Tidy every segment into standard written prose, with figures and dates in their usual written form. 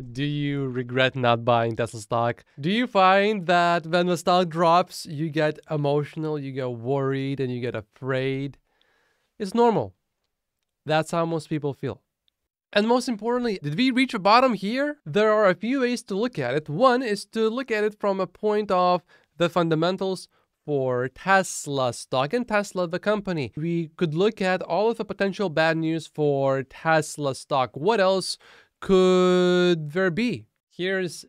Do you regret not buying Tesla stock? Do you find that when the stock drops, you get emotional, you get worried, and you get afraid? It's normal. That's how most people feel. And most importantly, did we reach a bottom here? There are a few ways to look at it. One is to look at it from a point of the fundamentals for Tesla stock and Tesla the company. We could look at all of the potential bad news for Tesla stock. What else could there be? Here's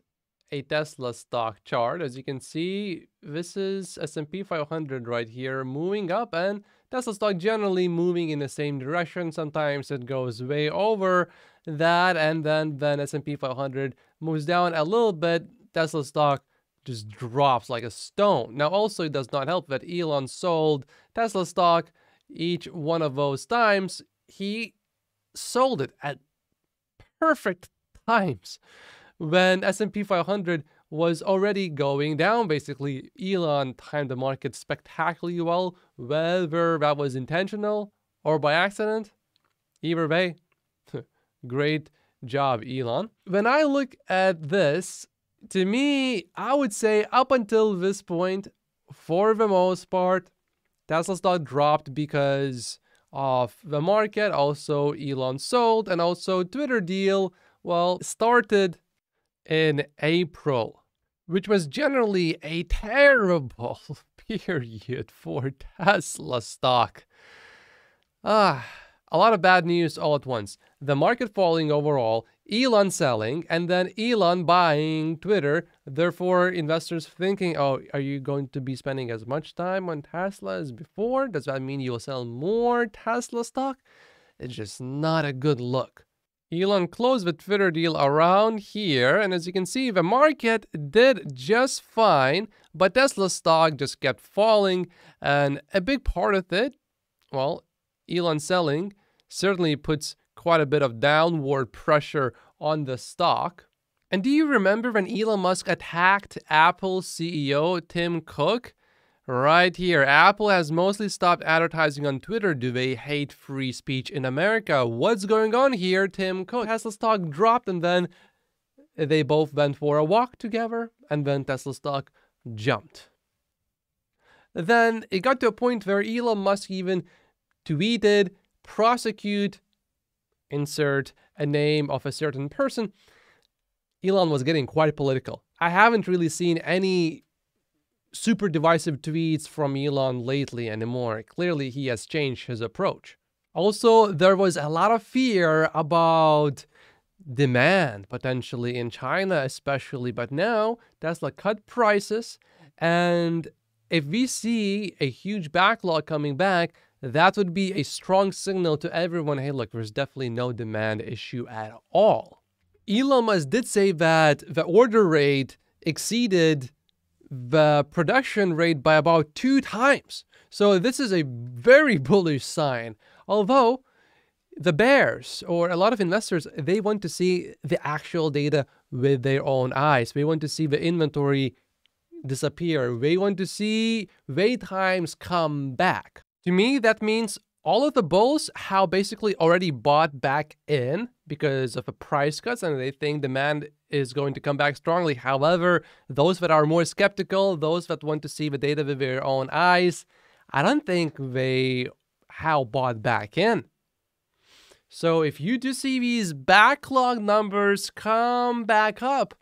a Tesla stock chart. As you can see, this is S&P 500 right here, moving up, and Tesla stock generally moving in the same direction. Sometimes it goes way over that, and then S&P 500 moves down a little bit. Tesla stock just drops like a stone. Now, also, it does not help that Elon sold Tesla stock each one of those times. He sold it at perfect times when S&P 500 was already going down. Basically, Elon timed the market spectacularly well, whether that was intentional or by accident. Either way, great job, Elon. When I look at this, to me, I would say up until this point, for the most part, Tesla stock dropped because of the market. Also, Elon sold, and also Twitter deal, well, started in April, which was generally a terrible period for Tesla stock. A lot of bad news all at once. The market falling overall, Elon selling, and then Elon buying Twitter. Therefore, investors thinking, oh, are you going to be spending as much time on Tesla as before? Does that mean you'll sell more Tesla stock? It's just not a good look. Elon closed the Twitter deal around here, and as you can see, the market did just fine, but Tesla stock just kept falling, and a big part of it, well, Elon selling certainly puts quite a bit of downward pressure on the stock. And do you remember when Elon Musk attacked Apple CEO Tim Cook? Right here, Apple has mostly stopped advertising on Twitter. Do they hate free speech in America? What's going on here? Tim Cook, Tesla stock dropped, and then they both went for a walk together, and then Tesla stock jumped. Then it got to a point where Elon Musk even tweeted, prosecute, insert a name of a certain person. Elon was getting quite political. I haven't really seen any super divisive tweets from Elon lately anymore. Clearly, he has changed his approach. Also, there was a lot of fear about demand, potentially in China especially, but now Tesla cut prices, and if we see a huge backlog coming back, that would be a strong signal to everyone, hey, look, there's definitely no demand issue at all. Elon Musk did say that the order rate exceeded the production rate by about 2 times. So this is a very bullish sign. Although the bears, or a lot of investors, they want to see the actual data with their own eyes. They want to see the inventory disappear. They want to see wait times come back. To me, that means all of the bulls have basically already bought back in because of the price cuts, and they think demand is going to come back strongly. However, those that are more skeptical, those that want to see the data with their own eyes, I don't think they have bought back in. So if you do see these backlog numbers come back up,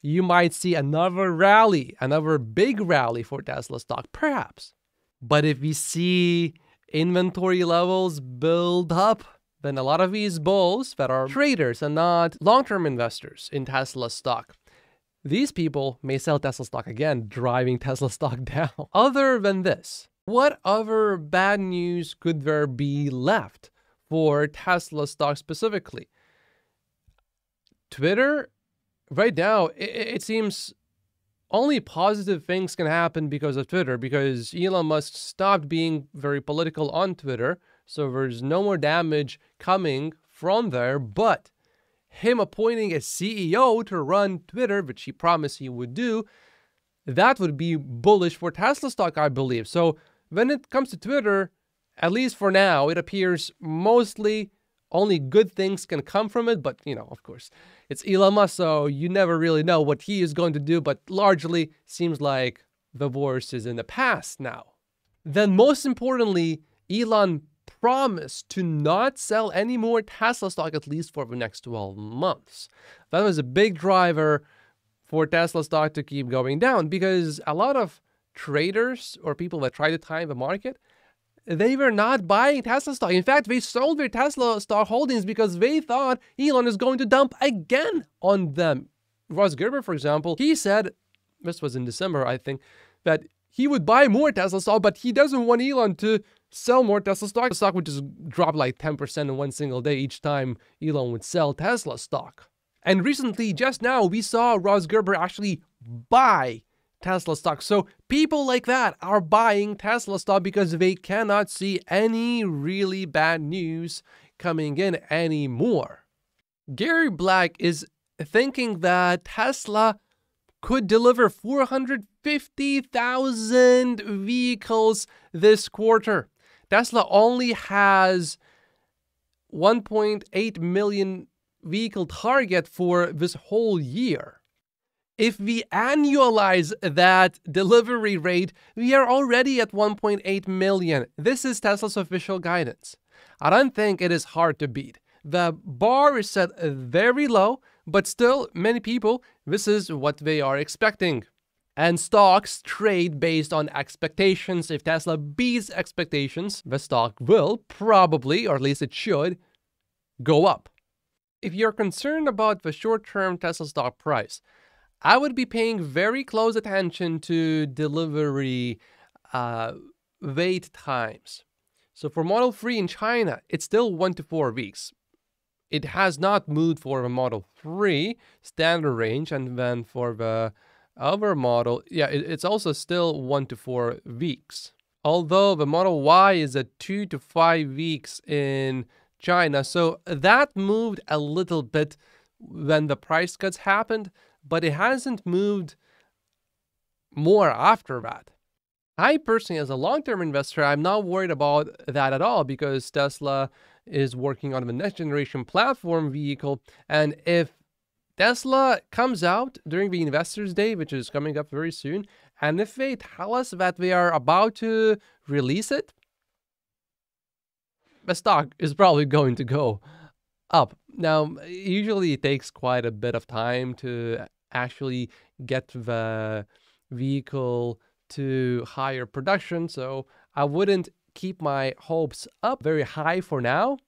you might see another rally, another big rally for Tesla stock, perhaps. But if we see inventory levels build up, then a lot of these bulls that are traders and not long-term investors in Tesla stock, these people may sell Tesla stock again, driving Tesla stock down. Other than this, what other bad news could there be left for Tesla stock specifically? Twitter, right now, it seems only positive things can happen because of Twitter, because Elon Musk stopped being very political on Twitter, so there's no more damage coming from there. But him appointing a CEO to run Twitter, which he promised he would do, that would be bullish for Tesla stock, I believe. So when it comes to Twitter, at least for now, it appears mostly only good things can come from it. But, of course, it's Elon Musk, so you never really know what he is going to do. But largely seems like the worst is in the past now. Then most importantly, Elon promised to not sell any more Tesla stock, at least for the next 12 months. That was a big driver for Tesla stock to keep going down, because a lot of traders or people that try to time the market, they were not buying Tesla stock. In fact, they sold their Tesla stock holdings because they thought Elon is going to dump again on them. Ross Gerber, for example, he said, this was in December, I think, that he would buy more Tesla stock, but he doesn't want Elon to sell more Tesla stock. The stock would just drop like 10% in one single day each time Elon would sell Tesla stock. And recently, just now, we saw Ross Gerber actually buy Tesla stock. So people like that are buying Tesla stock because they cannot see any really bad news coming in anymore. Gary Black is thinking that Tesla could deliver 450,000 vehicles this quarter. Tesla only has 1.8 million vehicle target for this whole year. If we annualize that delivery rate, we are already at 1.8 million. This is Tesla's official guidance. I don't think it is hard to beat. The bar is set very low, but still, many people, this is what they are expecting. And stocks trade based on expectations. If Tesla beats expectations, the stock will probably, or at least it should, go up. If you're concerned about the short-term Tesla stock price, I would be paying very close attention to delivery wait times. So for Model 3 in China, it's still 1 to 4 weeks. It has not moved for the Model 3 standard range, and then for the other model, it's also still 1 to 4 weeks. Although the Model Y is at 2 to 5 weeks in China, so that moved a little bit when the price cuts happened, but it hasn't moved more after that. I personally, as a long-term investor, I'm not worried about that at all, because Tesla is working on the next generation platform vehicle. And if Tesla comes out during the Investors Day, which is coming up very soon, and if they tell us that they are about to release it, the stock is probably going to go up. Now, usually it takes quite a bit of time to actually get the vehicle to higher production, so I wouldn't keep my hopes up very high for now.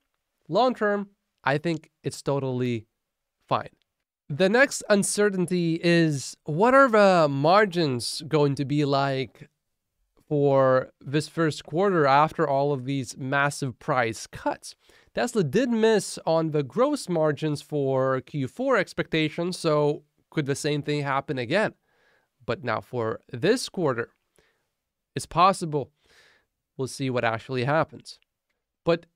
Long term, I think it's totally fine. The next uncertainty is, what are the margins going to be like for this first quarter after all of these massive price cuts? Tesla did miss on the gross margins for Q4 expectations, so could the same thing happen again? But now for this quarter, it's possible. We'll see what actually happens. But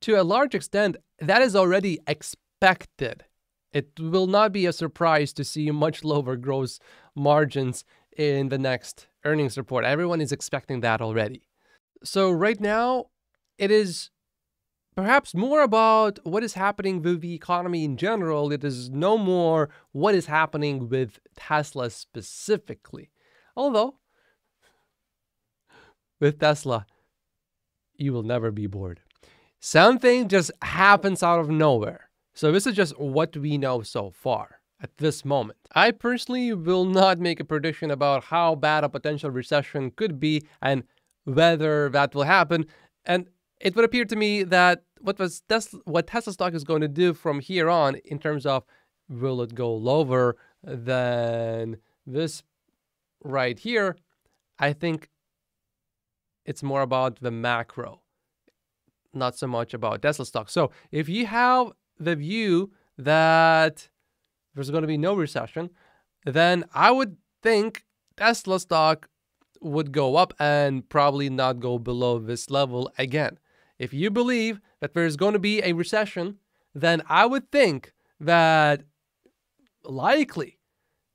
to a large extent, that is already expected. It will not be a surprise to see much lower gross margins in the next earnings report. Everyone is expecting that already. So right now, it is perhaps more about what is happening with the economy in general. It is no more what is happening with Tesla specifically. Although, with Tesla, you will never be bored. Something just happens out of nowhere. So this is just what we know so far at this moment. I personally will not make a prediction about how bad a potential recession could be and whether that will happen. And it would appear to me that what Tesla stock is going to do from here on, in terms of will it go lower than this right here, I think it's more about the macro, not so much about Tesla stock. So if you have the view that there's going to be no recession, then I would think Tesla stock would go up and probably not go below this level again. If you believe that there's going to be a recession, then I would think that likely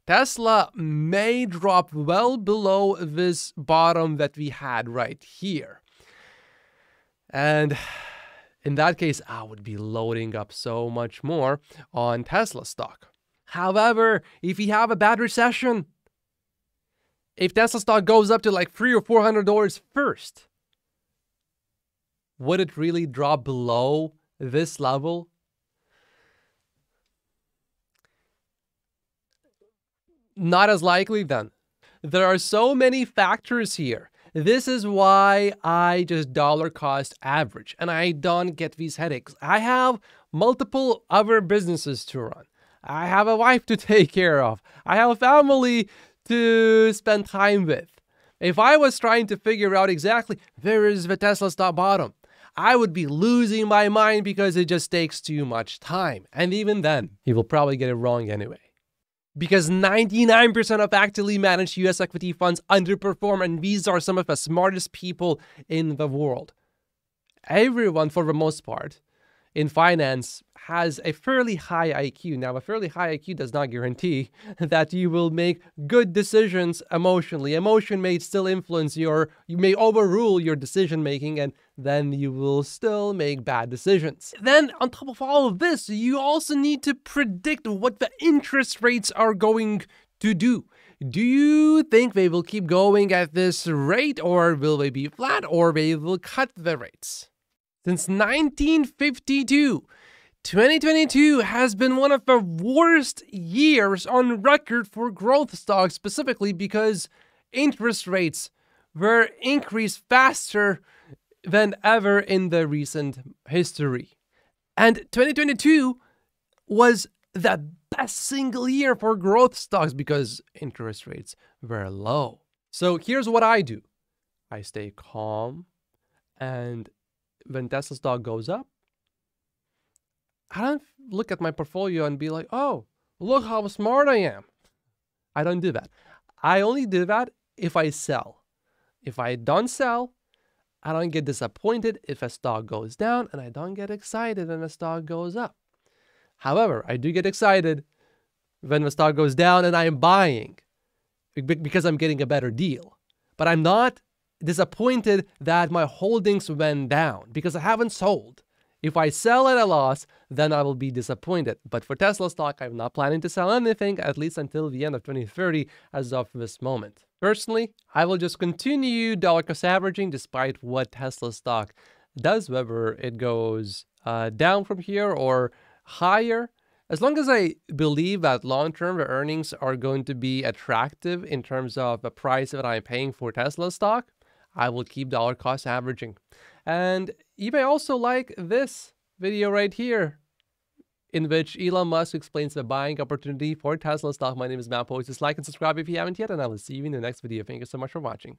Tesla may drop well below this bottom that we had right here. And In that case, I would be loading up so much more on Tesla stock. However, if you have a bad recession, if Tesla stock goes up to like $300 or $400 first, would it really drop below this level? Not as likely then. There are so many factors here. This is why I just dollar cost average and I don't get these headaches. I have multiple other businesses to run. I have a wife to take care of. I have a family to spend time with. If I was trying to figure out exactly where is the Tesla stock bottom, I would be losing my mind because it just takes too much time. And even then, he will probably get it wrong anyway. Because 99% of actively managed US equity funds underperform, and these are some of the smartest people in the world. Everyone, for the most part, in finance has a fairly high IQ. Now, a fairly high IQ does not guarantee that you will make good decisions emotionally. Emotion may still influence you may overrule your decision making, and then you will still make bad decisions. Then, on top of all of this, you also need to predict what the interest rates are going to do. Do you think they will keep going at this rate, or will they be flat, or they will cut the rates? Since 1952, 2022 has been one of the worst years on record for growth stocks, specifically because interest rates were increased faster than ever in the recent history. And 2022 was the best single year for growth stocks because interest rates were low. So here's what I do. I stay calm, and when Tesla stock goes up, I don't look at my portfolio and be like, oh, look how smart I am. I don't do that. I only do that if I sell. If I don't sell, I don't get disappointed if a stock goes down, and I don't get excited when a stock goes up. However, I do get excited when the stock goes down and I'm buying because I'm getting a better deal. But I'm not disappointed that my holdings went down because I haven't sold. If I sell at a loss, then I will be disappointed. But for Tesla stock, I'm not planning to sell anything, at least until the end of 2030 as of this moment. Personally, I will just continue dollar cost averaging despite what Tesla stock does, whether it goes down from here or higher. As long as I believe that long-term the earnings are going to be attractive in terms of the price that I'm paying for Tesla stock, I will keep dollar cost averaging. And you may also like this video right here, in which Elon Musk explains the buying opportunity for Tesla stock. My name is Matt. Please like and subscribe if you haven't yet, and I will see you in the next video. Thank you so much for watching.